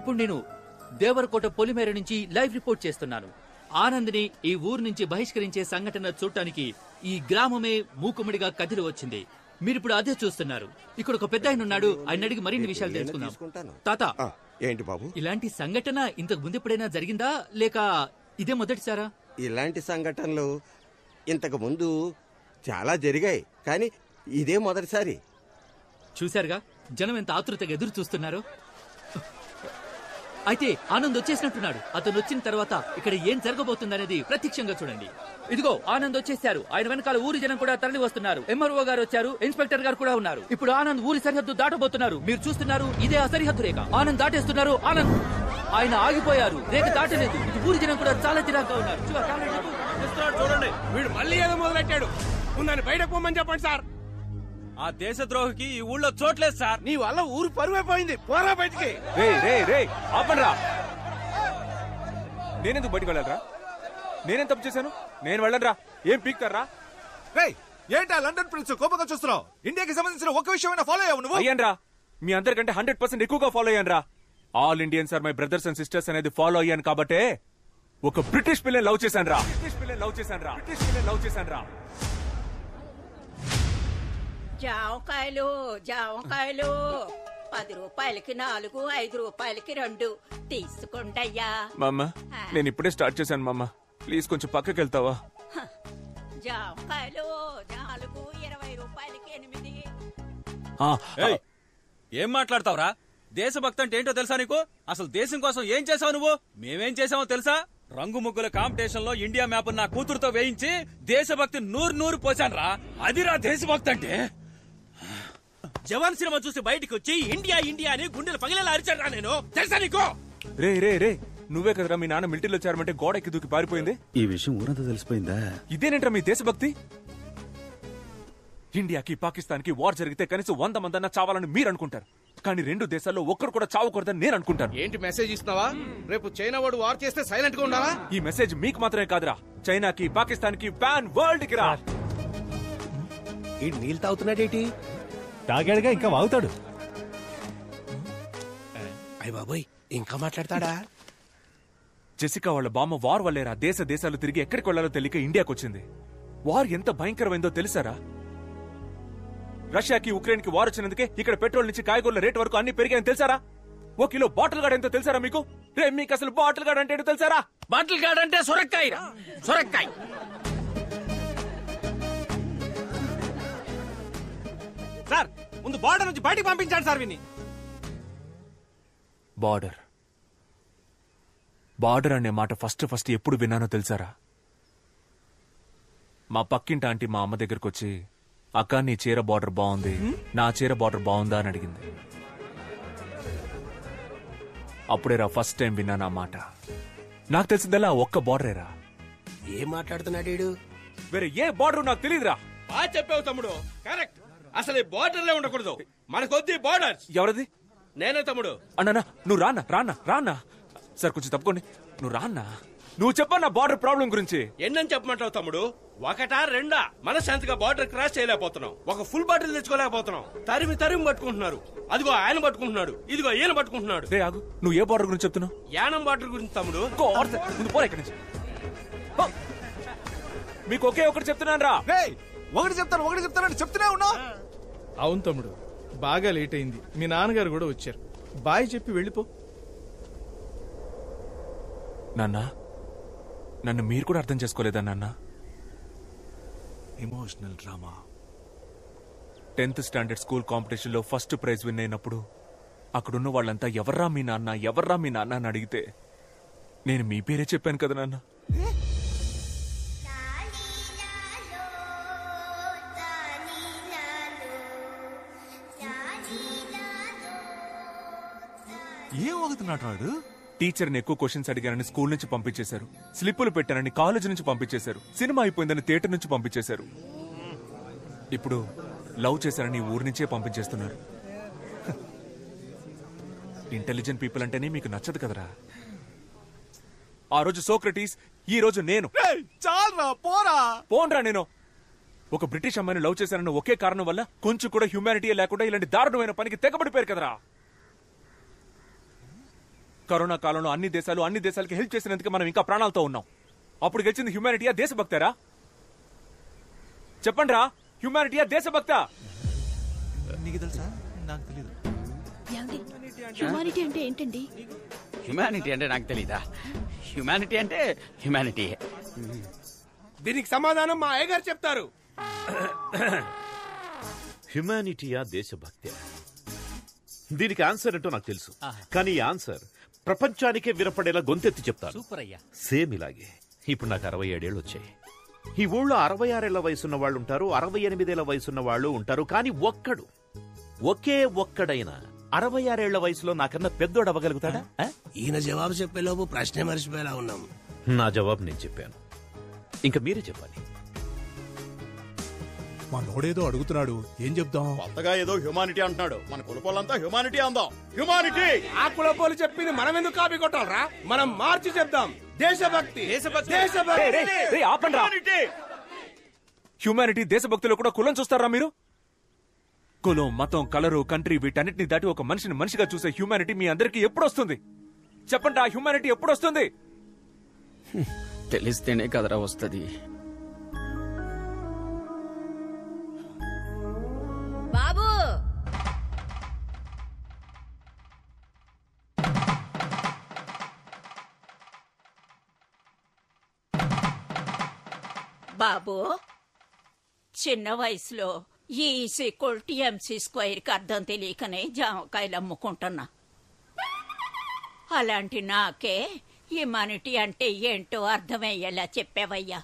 ఇప్పుడు నేను దేవరకోట పొలిమేర నుంచి లైవ్ రిపోర్ట్ చేస్తున్నాను. ఆనంద్ని ఈ ఊరు నుంచి బహిష్కరించే సంఘటన చూడటానికి ఈ గ్రామమే మూకుమ్మడిగా కదిలి వచ్చింది. మీరిప్పుడు అదే చూస్తున్నారు. ఇక్కడ ఒక పెద్ద ఆయన ఉన్నాడు, ఆయన అడిగి మరిన్ని విషయాలు తెలుసుకుందాం. తాత, ఏంటి బాబు? ఇలాంటి సంఘటన ఇంతకు ముందు ఎప్పుడైనా జరిగిందా, లేక ఇదే మొదటిసారా? ఇలాంటి సంఘటనలు ఇంతకు ముందు చాలా జరిగాయి, కానీ ఇదే మొదటిసారి. చూశారుగా జనం ఎంత ఆతృతగా ఎదురు చూస్తున్నారు. అయితే ఆనంద్ వచ్చేసినట్టున్నాడు. అతను వచ్చిన తర్వాత ఇక్కడ ఏం జరగబోతుందనేది ప్రత్యక్షంగా చూడండి. ఇదిగో ఆనంద్ వచ్చేసారు. ఆయన వెనకాల ఊరి జనం కూడా తరలి వస్తున్నారు. ఎంఆర్ఓ గారు వచ్చారు, ఇన్స్పెక్టర్ గారు కూడా ఉన్నారు. ఇప్పుడు ఆనంద్ ఊరి సరిహద్దు దాటబోతున్నారు. మీరు చూస్తున్నారు, ఇదే ఆ సరిహద్దు రేఖ. ఆనంద్ దాటేస్తున్నారు. ఆనంద్ ఆయన ఆగిపోయారు, రేఖ దాటలేదు. ఇది ఊరి జనం కూడా చాలా చిరాగ్గా ఉన్నారు. చూడండి, వీడు మళ్ళీ ఏదో మొదలెట్టాడు. ఉందని బయటకు పోమని చెప్పండి సార్. ఆ దేశద్రోహికి ఈ ఊళ్ళో చోట్లేదు సార్. నీ వల్ల ఊరు పరువైపోయింది. పోరా బయటికి. ఆపండ్రా. నేనెందుకు బయటికి వెళ్ళాలరా? నేనేం తప్పు చేశాను? నేను వెళ్ళరా? ఏం పీక్తారా? ఏంటా లండన్ ప్రిన్స్ కోపంగా చూస్తున్నావు? ఇండియాకి సంబంధించిన ఒక విషయమైనా ఫాలో అయ్యావు నువ్వు? అయ్యాన్రా, మీ అందరికంటే 100% ఎక్కువగా ఫాలో అయ్యాన్రా. All Indians are my brothers and sisters అనేది ఫాలో అయ్యాను కాబట్టే ఒక బ్రిటిష్ పిల్లని లవ్ చేశాను రా. జామకాయలు 10 రూపాయలకి 4, 5 రూపాయలకి 2 తీసుకుంటయ్యా. మామ, నేను ఇప్పుడే స్టార్ట్ చేశాను మామ. ప్లీజ్ కొంచెం పక్కకి వెళ్తావా? జామకాయలు 4, 20 రూపాయలకి 8. ఏం మాట్లాడతావురా? దేశభక్తి అంటే ఏంటో తెలుసా నీకు? అసలు దేశం కోసం ఏం చేసావు నువ్వు? మేమేం చేసామో తెలుసా? రంగు ముగ్గుల కాంపిటీషన్ లో ఇండియా మ్యాప్ నా కూతురుతో వేయించి దేశభక్తి 100 పోసాను రా. అదిరా దేశభక్తి అంటే. జవాన్ సినిమా చూసి బయటికి వచ్చి ఇండియా ఇండియా అని గుండెలు పగిలేలా అరిచాను రా నేను. తెలుసా నీకు? రే నువ్వే కదరా మీ నాన్న మిలిటరీలో చేరమంటే గోడ ఎక్కి దూకి పారిపోయింది. ఈ విషయం ఊరంతా తెలిసిపోయిందా? ఇదేనేంట్రా మీ దేశభక్తి? ఇండియాకి పాకిస్తాన్ కి వార్ జరిగితే కనీసం 100 మందన్నా చావాలని మీరు అనుకుంటారు, కానీ 2 దేశాల్లో ఒక్కరు కూడా చావకూడదని నేను అనుకుంటాను. ఏంటి మెసేజ్ ఇస్తున్నావా? రేపు చైనా వాడు వార్ చేస్తే సైలెంట్ గా ఉండాలా? ఈ మెసేజ్ మీకు మాత్రమే కాదురా, చైనాకి, పాకిస్తాన్ కి, పాన్ వరల్డ్ కి రా. ఈ నీళ్ళు తాగుతున్నాడేటి? తాగాడుగా, ఇంకా వాగుతాడు. అయ్య బాబోయ్, ఇంకా మాట్లాడతాడా? జెసికా వాళ్ళ బామ్మ వార్ వల్లేరా దేశాలు తిరిగి ఎక్కడికి వెళ్లాలో తెలియక ఇండియాకి వచ్చింది. వార్ ఎంత భయంకరమైందో తెలుసారా? రష్యాకి, ఉక్రెయిన్ కి వార్ వచ్చినందుకే ఇక్కడ పెట్రోల్ నుంచి కాయగూరల రేటు వరకు అన్ని పెరిగాయని తెలుసారా? 1 కిలో బాటిల్ గార్డ్ ఎంతో తెలుసారా మీకు? మీకు అసలు బాటిల్ గార్డ్ అంటే తెలుసారా? బాటిల్ గార్డ్ అంటే సొరకాయ. సార్, ముందు బార్డర్ నుంచి బయటికి పంపించాడు సార్ విని. బార్డర్ అనే మాట ఫస్ట్ ఎప్పుడు విన్నానో తెలుసారా? మా పక్కింటి ఆంటీ మా అమ్మ దగ్గరకు వచ్చి, అక్క నీ చీర బార్డర్ బాగుంది, నా చీర బార్డర్ బాగుందా అని అడిగింది. అప్పుడేరా ఫస్ట్ టైం విన్నాను ఆ మాట. నాకు తెలిసిందల్లా ఒక్క బార్డరేరా. ఏం మాట్లాడుతున్నాడు? వేరే ఏ బార్డర్ నాకు తెలియదురా. బాగా చెప్పావు తమ్ముడు, కరెక్ట్. అసలు బార్డర్లే ఉండకూడదు, మనకొద్ది బార్డర్స్. ఎవరది? నేనే తమ్ముడు. అన్నా నువ్వు రానా సార్, కొంచెం తప్పుకోండి. నువ్వు రాన్నా, నువ్వు చెప్పన్నా బార్డర్ ప్రాబ్లం గురించి. ఎన్నని చెప్పమంటావు తమ్ముడు? 1, 2 మనశాంతిగా బార్డర్ క్రాస్ చేయలేకపోతున్నాం. ఒక ఫుల్ బాటిల్ తెచ్చుకోలేకపోతున్నాం. తరిమి పట్టుకుంటున్నారు. అదిగో ఆయన పట్టుకుంటున్నాడు, ఇదిగో ఈయన పట్టుకుంటున్నాడు. రే ఆగు, నువ్వు ఏ బార్డర్ గురించి చెప్తున్నావు? యానం బార్డర్ గురించి తమ్ముడు. ముందు పోరా ఇక్కడి నుంచి. మీకు ఒకే ఒకటి చెప్తున్నాను రా. ఒకటి చెప్తాను చెప్తూనే ఉన్నా. అవును తమ్ముడు, బాగా లేట్ అయింది. మీ నాన్నగారు కూడా వచ్చారు. బాయ్ చెప్పి వెళ్ళిపో. నాన్న, నన్ను మీరు కూడా అర్థం చేసుకోలేదా నాన్న? Emotional drama. 10th standard school competition లో ఫస్ట్ ప్రైజ్ విన్ అయినప్పుడు అక్కడున్న వాళ్ళంతా ఎవర్రా మీ నాన్న అని అడిగితే నేను మీ పేరే చెప్పాను కదా నాన్న. ఏం అవుతున్నాడు? టీచర్ని ఎక్కువ క్వశ్చన్స్ అడిగానని స్కూల్ నుంచి పంపించేశారు, స్లిప్పులు పెట్టానని కాలేజ్ నుంచి పంపించేశారు, సినిమా అయిపోయిందని థియేటర్ నుంచి పంపించేశారు, ఇప్పుడు లవ్ చేశారని ఊరి నుంచే పంపించేస్తున్నారు. ఇంటెలిజెంట్ పీపుల్ అంటేనే మీకు నచ్చదు కదరా. ఆ రోజు సోక్రటీస్, ఈ రోజు నేను. పోన్రా నేను. ఒక బ్రిటిష్ అమ్మాయిని లవ్ చేశానన్న ఒకే కారణం వల్ల కొంచెం కూడా హ్యూమానిటీ లేకుండా ఇలాంటి దారుణమైన పనికి తెగబడిపోయారు కదరా. కరోనా కాలంలో అన్ని దేశాలకి హెల్ప్ చేసినందుకు మనం ఇంకా ప్రాణాలతో ఉన్నాం. అప్పుడు గెలిచింది హ్యుమానిటీయా దేశభక్తారా? చెప్పండి రా, హ్యుమానిటీయా దేశభక్తా? నీకు తెలుసా? నాకు తెలీదు. హ్యుమానిటీ అంటే ఏంటండి? హ్యుమానిటీ అంటే నాకు తెలీదా? హ్యుమానిటీ అంటే హ్యుమానిటీ. దీనికి సమాధానం మా అయ్యగారు చెప్తారు. హ్యుమానిటీయా దేశభక్తి? దీనికి ఆన్సర్ ఏంటో నాకు తెలుసు, కానీ ఈ ఆన్సర్ ప్రపంచానికే వినపడేలా గొంతెత్తి చెప్తాను. సూపర్ అయ్యా. సేమ్ ఇలాగే. ఇప్పుడు నాకు 67 ఏళ్ళు వచ్చాయి. ఈ ఊళ్ళో 66 ఏళ్ల వయసున్న వాళ్ళు ఉంటారు, 68 ఏళ్ల వయసున్న వాళ్ళు ఉంటారు, కానీ ఒకే ఒక్కడైనా 66 ఏళ్ల వయసులో నాకన్నా పెద్దోడు అవ్వగలుగుతాడా? ఈయన జవాబు చెప్పేలోపు ప్రశ్నే మర్చిపోయేలా ఉన్నాం. నా జవాబు నేను చెప్పాను, ఇంకా మీరే చెప్పాలి. మా నోడేదో అడుగుతున్నాడు, ఏం చెప్దాం? కొత్తగా ఏదో హ్యుమానిటీ అంటున్నాడు, మన కులపోలంతా హ్యుమానిటీ అందాం. హ్యుమానిటీ. ఆ కులపోలు చెప్పింది మనం ఎందుకు కాపీ కొట్టాలరా? మనం మార్చి చెప్దాం. దేశభక్తి. హ్యుమానిటీ దేశభక్తిలో కూడా కులం చూస్తారా మీరు? కులం, మతం, కలరు, కంట్రీ వీటన్నిటిని దాటి ఒక మనిషిని మనిషిగా చూసే హ్యుమానిటీ మీ అందరికీ ఎప్పుడు వస్తుంది? చెప్పండి, ఆ హ్యుమానిటీ ఎప్పుడు వస్తుంది? తెలిస్తేనే కదరా వస్తుంది. బాబు బాబు, చిన్న వయసులో E=MC² కి అర్థం తెలియకనే జామకాయలు అమ్ముకుంటున్నా. అలాంటి నాకే హ్యుమానిటీ అంటే ఏంటో అర్థమయ్యేలా చెప్పావయ్యా.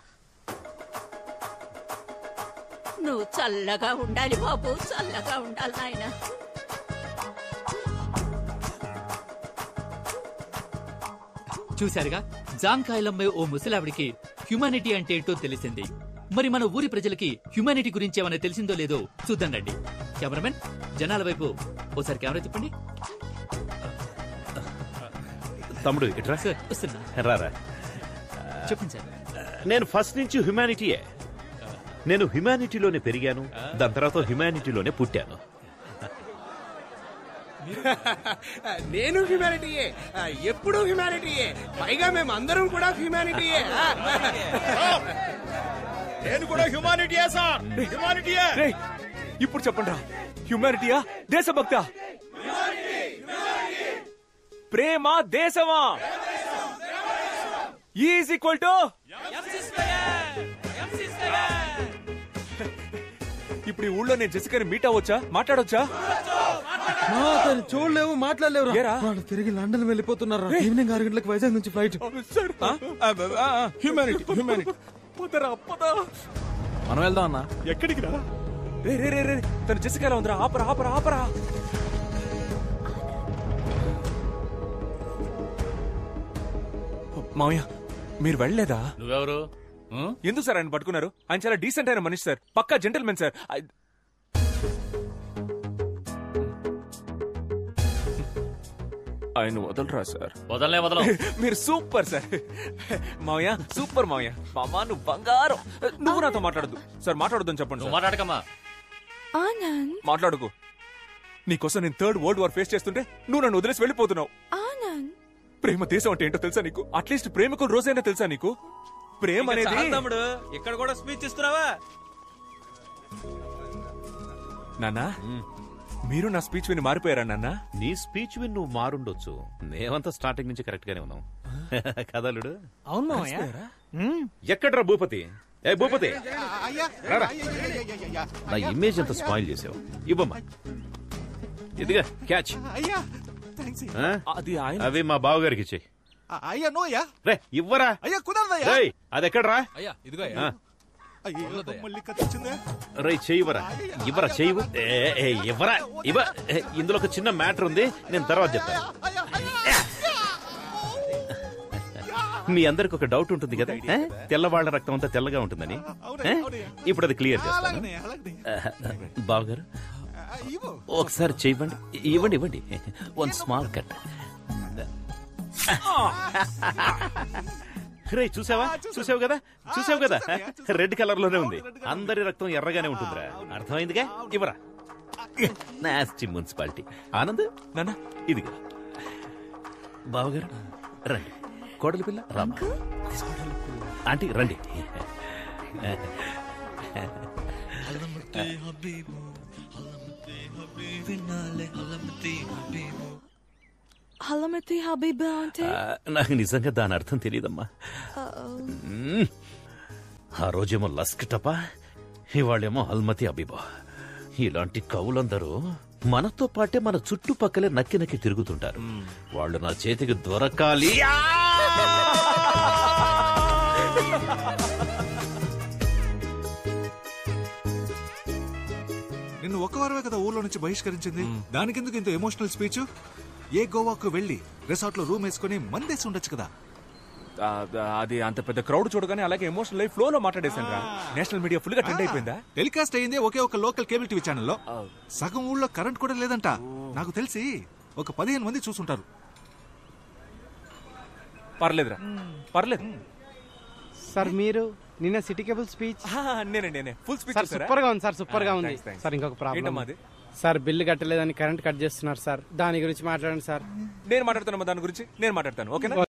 నువ్వు చల్లగా ఉండాలి బాబు, చల్లగా ఉండాలి నాయన. చూశారుగా, జాంకాయలమ్మే ఓ ముసలావిడికి హ్యుమానిటీ అంటే ఏంటో తెలిసింది. మరి మన ఊరి ప్రజలకి హ్యుమానిటీ గురించి ఏమైనా తెలిసిందో లేదో చూద్దాం రండి. కెమెరామెన్, జనాల వైపు ఓసారి కెమెరా తిప్పండి. తమ్ముడు ఇట్రా. సార్ వస్తున్నా. రారా. చెప్పండి సార్. నేను ఫస్ట్ నుంచి హ్యుమానిటీయే. నేను హ్యుమానిటీలోనే పెరిగాను, దాని తర్వాత హ్యుమానిటీలోనే పుట్టాను. నేను హ్యుమానిటీయే, ఎప్పుడు హ్యుమానిటీయే, పైగా మేము అందరం కూడా హ్యుమానిటీయే. నేను కూడా హ్యుమానిటీయే సార్, హ్యుమానిటీయే. ఇప్పుడు చెప్పండి రా, హ్యుమానిటీయా దేశభక్త? ప్రేమ దేశమా? ఈజ్=. ఇప్పుడు ఈ ఊళ్ళో నేను జెసికాని మీట్ అవ్వచ్చా, మాట్లాడొచ్చా? చూడలేవు, మాట్లాడలేవు. తిరిగి లండన్ వెళ్ళిపోతున్నారా? ఈవినింగ్ 6 గంటలకు వైజాగ్ నుంచి ఫ్లైట్. హ్యుమానిటీ. మనం వెళ్దాం అన్నా. ఎక్కడికి రా? రే రే రే రే, తను జెసికాలో ఉందిరా. ఆపరా ఆపరా ఆపరా. మావయ్య, మీరు వెళ్ళలేదా? నువ్వెవరు? ఎందుకు సార్ ఆయన పట్టుకున్నారు? ఆయన చాలా డీసెంట్ అయిన మనిషి సార్, పక్కా జెంటల్మెన్ సార్. ఆయన వదలరా సార్? వదలం. మీరు సూపర్ సార్. మావయ్య సూపర్. మావయ్య, మామా నువ్వు బంగారం. నువ్వు నాతో మాట్లాడద్దు సార్. మాట్లాడొద్దని చెప్పండి. మాట్లాడకమ్మా. మాట్లాడుకో. నీకోసం నేను 3rd వరల్డ్ వార్ ఫేస్ చేస్తుంటే నువ్వు నన్ను వదిలేసి వెళ్ళిపోతున్నావు. ప్రేమ దేశం అంటే ఏంటో తెలుసా నీకు? అట్లీస్ట్ ప్రేమికుల రోజైనా తెలుసా నీకు? ప్రేమ అనేది. తమ్ముడు, ఇక్కడ కూడా స్పీచ్ ఇస్తున్నావా? నాన్నా, మీరు నా స్పీచ్ విని మారిపోయారా నాన్న? నీ స్పీచ్ విని నువ్వు మారుండొచ్చు, మేమంతా స్టార్టింగ్ నుంచి కరెక్ట్ గానే ఉన్నాం కదలుడు. అవును. ఎక్కడ్రా భూపతి? ఏ భూపతి, నా ఇమేజ్ అంతా స్పాయిల్ చేసావు. ఇవ్వమ్మా, ఇదిగా క్యాచ్. అవి మా బావగారికి ఇచ్చేయి. అయ్యా నోయా. రే ఇవ్వరా. అయ్యా కుదరదయ్యా. అది ఎక్కడ్రా? అయ్యా ఇదిగో. మళ్ళీ కత్తిచ్చిందే. రై చెయ్యవరా. ఇవ్వరా, చెయ్యవు. ఇవ్వరా, ఇవ్వ. ఇందులో ఒక చిన్న మ్యాటర్ ఉంది, నేను తర్వాత చెప్తాను. మీ అందరికి ఒక డౌట్ ఉంటుంది కదా, తెల్లవాళ్ల రక్తం అంతా తెల్లగా ఉంటుందని. ఇప్పుడు అది క్లియర్ చేస్తాను. బావగారు ఒకసారి చెయ్యండి. ఇవ్వండి ఇవ్వండి. 1 స్మాల్ కట్. రే చూసావా చూసావు కదా రెడ్ కలర్ లోనే ఉంది. అందరి రక్తం ఎర్రగానే ఉంటుందిరా. అర్థమైందిగా? ఇవ్వరా. Nasty municipality. ఆనంద్ నాన్న ఇదిగా. బావగారు రండి. కోడలి పిల్ల రామ్. ఆంటీ రండి. హలమతి హబీబా అంటే నాకు నిజంగా దాని అర్థం తెలియదమ్మా. ఆ రోజేమో లస్క్ టపా, ఇవాళేమో హల్మతి హబీబా. ఇలాంటి కవులందరూ మనతో పాటే మన చుట్టుపక్కలే నక్కి నక్కి తిరుగుతుంటారు. వాళ్ళు నా చేతికి దొరకాలి. నిన్ను ఒక వారమే కదా ఊర్లో నుంచి బహిష్కరించింది. దానికెందుకు ఇంత ఎమోషనల్ స్పీచ్? ఏ గోవాకు వెళ్లి రిసార్ట్ లో రూమ్ వేసుకుని మందేసి ఉండొచ్చు కదా. అది అంత పెద్ద క్రౌడ్ చూడగానే అలాగే ఎమోషనల్ లైఫ్ ఫ్లో లో మాట్లాడేశాను రా. నేషనల్ మీడియా ఫుల్ గా ట్రెండ్ అయిపోయిందా? టెలికాస్ట్ అయింది ఒకే ఒక లోకల్ కేబుల్ టీవీ ఛానల్లో. సగం ఊళ్ళో కరెంట్ కూడా లేదంట. నాకు తెలిసి ఒక 15 మంది చూసుంటారు. పర్లేదురా, పర్లేదు సార్. మీరు నిన్న సిటీ కేబుల్ స్పీచ్ నేనే ఫుల్ స్పీచ్ సూపర్ గా ఉంది సార్. సూపర్ గా ఉంది సార్. ఇంకొక ప్రాబ్లం సార్, బిల్లు కట్టలేదని కరెంట్ కట్ చేస్తున్నారు సార్. దాని గురించి మాట్లాడండి సార్. నేను మాట్లాడుతాను దాని గురించి. నేను మాట్లాడతాను, ఓకేనా?